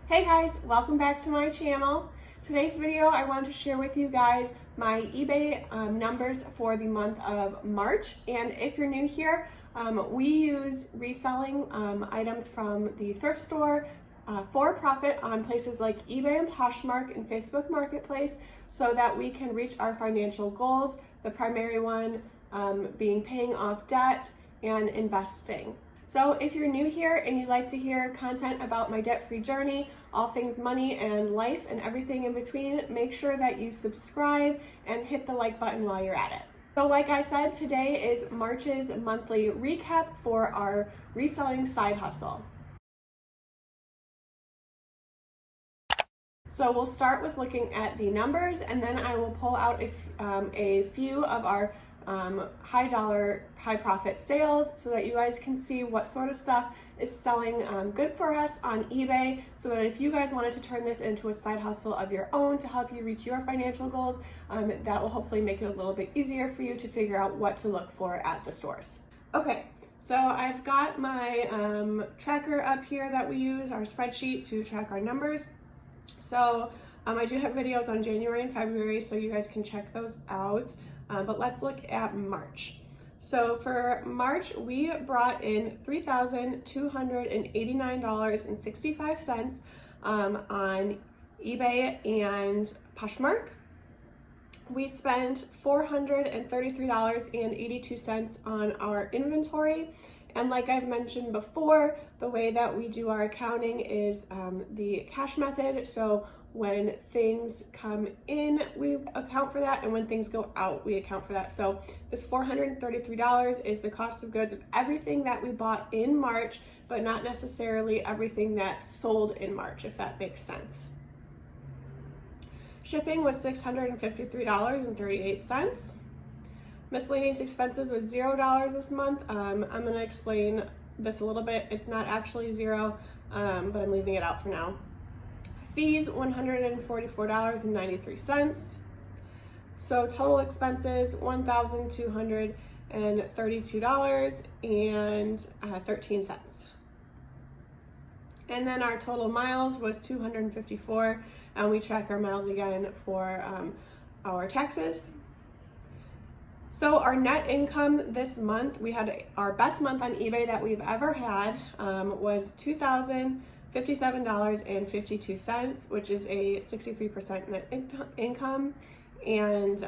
Hey guys, welcome back to my channel. Today's video I wanted to share with you guys my eBay numbers for the month of March. And if you're new here, we use reselling items from the thrift store for profit on places like eBay and Poshmark and Facebook Marketplace so that we can reach our financial goals, the primary one being paying off debt and investing. So if you're new here and you'd like to hear content about my debt-free journey, all things money and life and everything in between, make sure that you subscribe and hit the like button while you're at it. So like I said, today is March's monthly recap for our reselling side hustle. So we'll start with looking at the numbers, and then I will pull out a few of our high dollar, high profit sales so that you guys can see what sort of stuff is selling good for us on eBay, so that if you guys wanted to turn this into a side hustle of your own to help you reach your financial goals, that will hopefully make it a little bit easier for you to figure out what to look for at the stores. Okay, so I've got my tracker up here that we use, our spreadsheet to track our numbers. So I do have videos on January and February, so you guys can check those out. But let's look at March. So for March, we brought in $3,289.65 on eBay and Poshmark. We spent $433.82 on our inventory. And like I've mentioned before, the way that we do our accounting is the cash method. So when things come in, we account for that, and when things go out, we account for that. So this $433 is the cost of goods of everything that we bought in March, but not necessarily everything that sold in March, if that makes sense. Shipping was $653.38. Miscellaneous expenses was $0 this month. I'm going to explain this a little bit. It's not actually zero, but I'm leaving it out for now. Fees, $144.93. So total expenses, $1,232.13. And then our total miles was 254, and we track our miles again for our taxes. So our net income this month, we had our best month on eBay that we've ever had, was $2,057.52, which is a 63% net income. And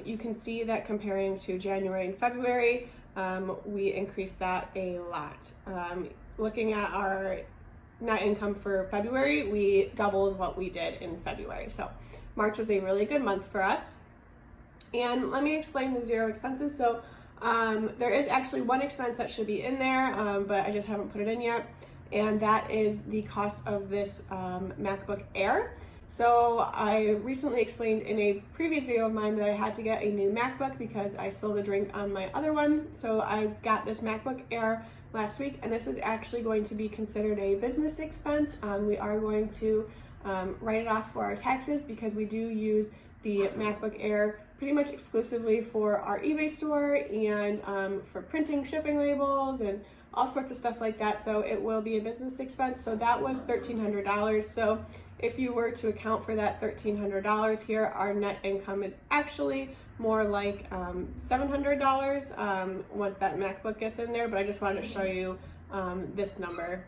you can see that comparing to January and February, we increased that a lot. Looking at our net income for February, we doubled what we did in February. So March was a really good month for us. And let me explain the zero expenses. So there is actually one expense that should be in there, but I just haven't put it in yet. And that is the cost of this MacBook Air. So I recently explained in a previous video of mine that I had to get a new MacBook because I spilled a drink on my other one. So I got this MacBook Air last week, and this is actually going to be considered a business expense. We are going to write it off for our taxes because we do use the MacBook Air pretty much exclusively for our eBay store and for printing shipping labels and all sorts of stuff like that. So it will be a business expense. So that was $1,300. So if you were to account for that $1,300 here, our net income is actually more like $700 once that MacBook gets in there. But I just wanted to show you this number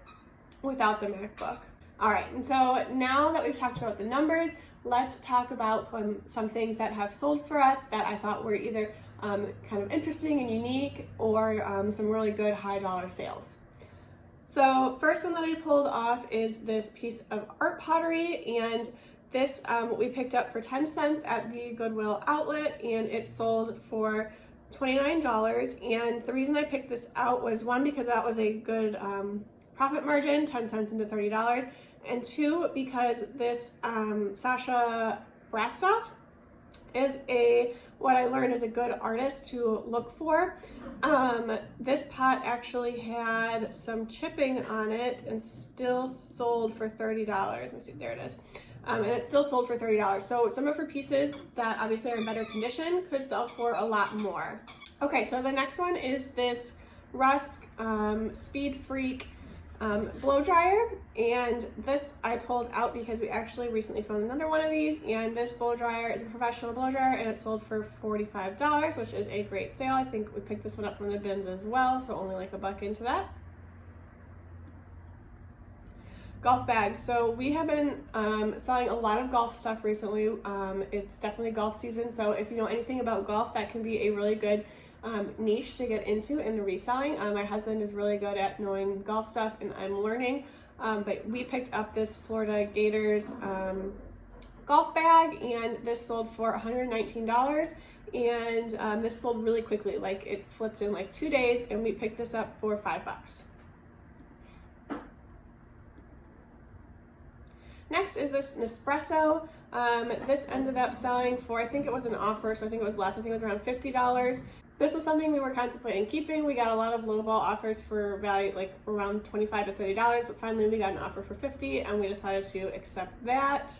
without the MacBook. All right, and so now that we've talked about the numbers, let's talk about some things that have sold for us that I thought were either kind of interesting and unique or some really good high dollar sales. So first one that I pulled off is this piece of art pottery, and this we picked up for 10 cents at the Goodwill outlet, and it sold for $29. And the reason I picked this out was, one, because that was a good profit margin, 10 cents into $30, and two, because this Sasha Brastoff is what I learned is a good artist to look for. This pot actually had some chipping on it and still sold for $30. Let me see, there it is. And it still sold for $30. So some of her pieces that obviously are in better condition could sell for a lot more. Okay, so the next one is this Rusk Speed Freak blow dryer, and this I pulled out because we actually recently found another one of these, and this blow dryer is a professional blow dryer and it sold for $45, which is a great sale. I think we picked this one up from the bins as well, so only like $1 into that. Golf bags. So we have been selling a lot of golf stuff recently. It's definitely golf season, so if you know anything about golf, that can be a really good niche to get into in the reselling. My husband is really good at knowing golf stuff and I'm learning, but we picked up this Florida Gators golf bag, and this sold for $119, and this sold really quickly. Like, it flipped in like 2 days, and we picked this up for $5. Next is this Nespresso. This ended up selling for, I think it was an offer, so I think it was less. I think it was around $50. This was something we were contemplating keeping. We got a lot of lowball offers for value, like around $25 to $30, but finally we got an offer for $50, and we decided to accept that.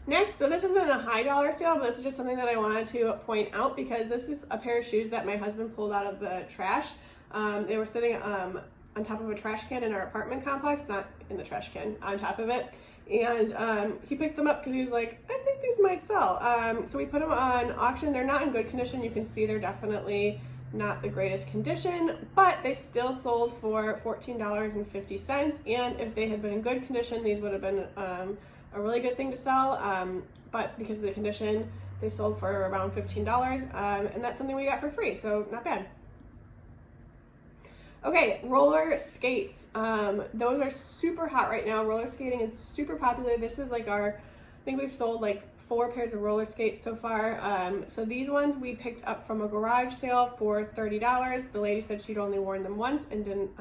Next, so this isn't a high dollar sale, but this is just something that I wanted to point out because this is a pair of shoes that my husband pulled out of the trash. They were sitting on top of a trash can in our apartment complex, not in the trash can, on top of it. And he picked them up because he was like, I think these might sell. So we put them on auction. They're not in good condition. You can see they're definitely not the greatest condition, but they still sold for $14.50. And if they had been in good condition, these would have been a really good thing to sell. But because of the condition, they sold for around $15. And that's something we got for free, so not bad. Okay, roller skates. Those are super hot right now. Roller skating is super popular. This is like I think we've sold like 4 pairs of roller skates so far. So these ones we picked up from a garage sale for $30. The lady said she'd only worn them once and didn't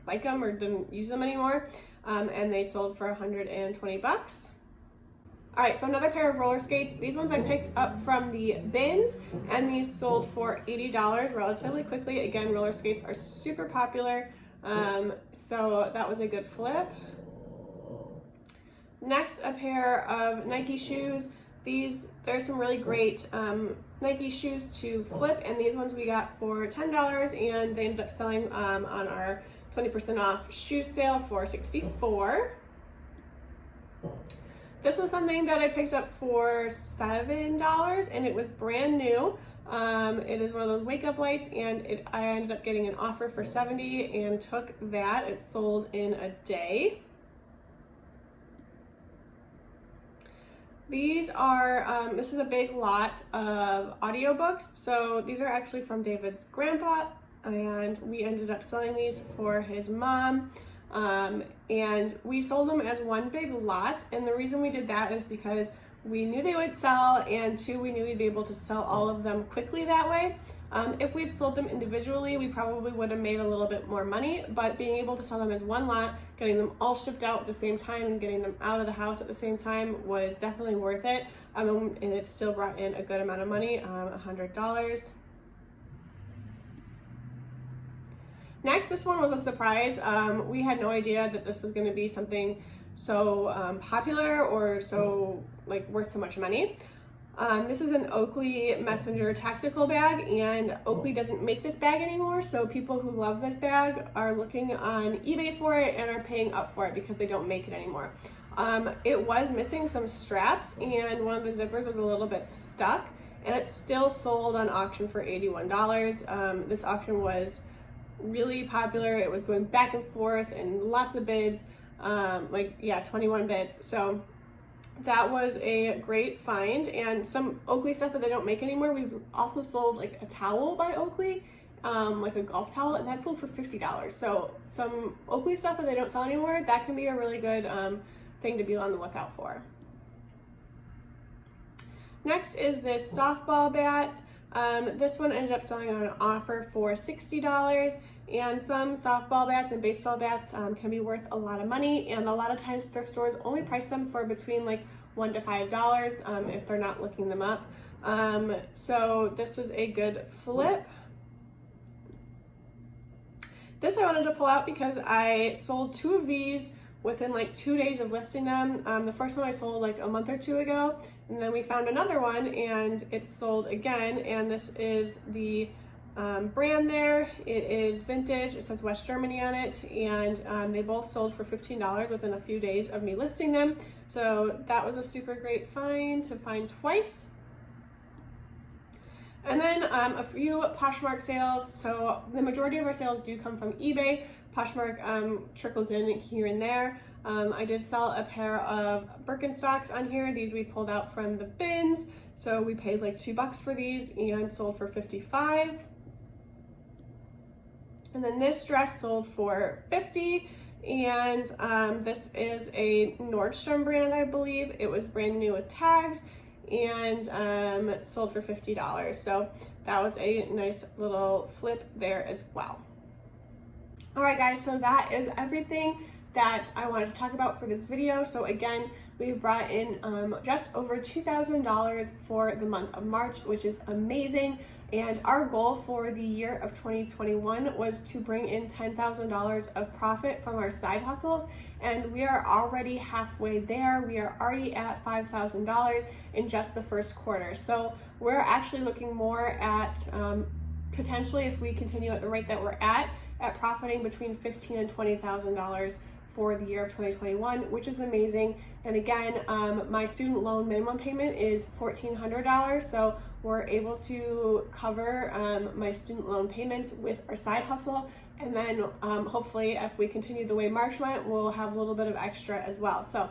like them or didn't use them anymore. And they sold for $120. All right, so another pair of roller skates. These ones I picked up from the bins, and these sold for $80 relatively quickly. Again, roller skates are super popular, so that was a good flip. Next, a pair of Nike shoes. There's some really great Nike shoes to flip, and these ones we got for $10, and they ended up selling on our 20% off shoe sale for $64. This was something that I picked up for $7, and it was brand new. It is one of those wake up lights, and I ended up getting an offer for $70 and took that. It sold in a day. These are, this is a big lot of audiobooks. So these are actually from David's grandpa, and we ended up selling these for his mom. And we sold them as one big lot, and the reason we did that is because we knew they would sell, and 2, we knew we'd be able to sell all of them quickly that way. If we'd sold them individually, we probably would have made a little bit more money, but being able to sell them as one lot, getting them all shipped out at the same time and getting them out of the house at the same time was definitely worth it. And it still brought in a good amount of money, $100. Next, this one was a surprise. We had no idea that this was going to be something so popular or so worth so much money. This is an Oakley Messenger tactical bag, and Oakley doesn't make this bag anymore, so people who love this bag are looking on eBay for it and are paying up for it because they don't make it anymore. It was missing some straps, and one of the zippers was a little bit stuck, and it still sold on auction for $81. This auction was really popular. It was going back and forth and lots of bids, 21 bids. So that was a great find, and some Oakley stuff that they don't make anymore. We've also sold like a towel by Oakley, like a golf towel, and that sold for $50. So some Oakley stuff that they don't sell anymore, that can be a really good thing to be on the lookout for. Next is this softball bat. This one ended up selling on an offer for $60, and some softball bats and baseball bats can be worth a lot of money, and a lot of times thrift stores only price them for between like $1 to $5 if they're not looking them up. So this was a good flip. This I wanted to pull out because I sold 2 of these within like 2 days of listing them. The first one I sold like a month or 2 ago, and then we found another one and it sold again, and this is the brand there. It is vintage. It says West Germany on it, and they both sold for $15 within a few days of me listing them. So that was a super great find to find twice. And then a few Poshmark sales. So the majority of our sales do come from eBay. Poshmark trickles in here and there. I did sell a pair of Birkenstocks on here. These we pulled out from the bins. So we paid like $2 for these and sold for $55. And then this dress sold for $50. And this is a Nordstrom brand, I believe. It was brand new with tags and sold for $50. So that was a nice little flip there as well. All right, guys, so that is everything that I wanted to talk about for this video. So again, we brought in just over $2,000 for the month of March, which is amazing. And our goal for the year of 2021 was to bring in $10,000 of profit from our side hustles. And we are already halfway there. We are already at $5,000 in just the first quarter. So we're actually looking more at potentially, if we continue at the rate that we're at profiting between $15,000 and $20,000 for the year of 2021, which is amazing. And again, my student loan minimum payment is $1,400, so we're able to cover my student loan payments with our side hustle. And then hopefully, if we continue the way March went, we'll have a little bit of extra as well. So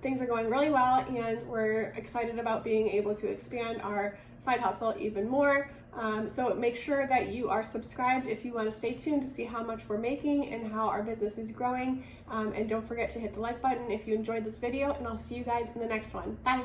things are going really well, and we're excited about being able to expand our side hustle even more. So make sure that you are subscribed if you want to stay tuned to see how much we're making and how our business is growing. And don't forget to hit the like button if you enjoyed this video, and I'll see you guys in the next one. Bye.